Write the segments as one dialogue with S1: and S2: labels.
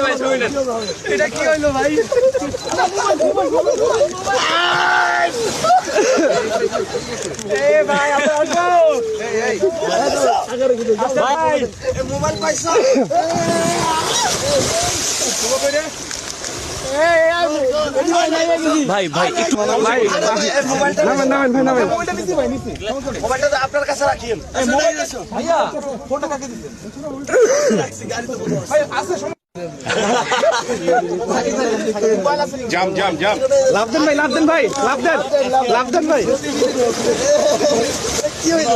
S1: ভাই শুনেন এটা কি হইলো ভাই? ভাই মোবাইল পাইছো? ভাই ভাই একটু মোবাইলটা আপনার কাছে রাখিয়েন। ভাইয়া ফোনটা কাকে দিচ্ছেন?
S2: জাম জাম জাম
S1: লাভ দেন ভাই, লাভ দেন ভাই, লাভ দেন, লাভ দেন ভাই। কি হইল?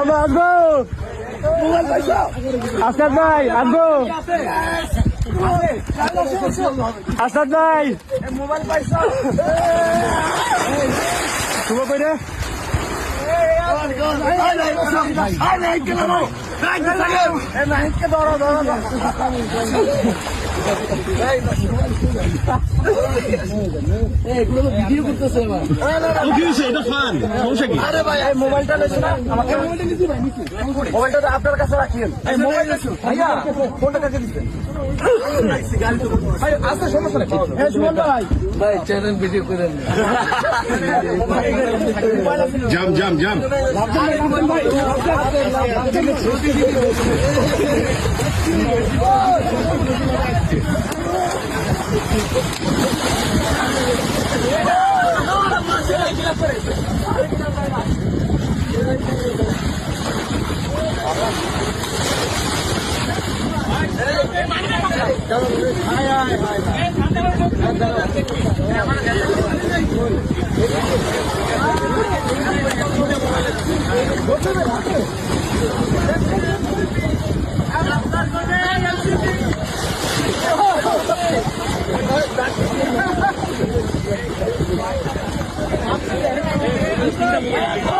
S1: আমরা আসবো। আসাদ ভাই আসবো। আসাদ ভাই মোবাইল পাইছো? শুভ করে মোবাইলটা আপনার কাছে রাখিয়েন। ভাইয়া ফোনটা কাছে দিচ্ছেন? ভাই চ্যানেল ভিডিও করেন।
S2: জাম জাম জাম
S1: Yeah.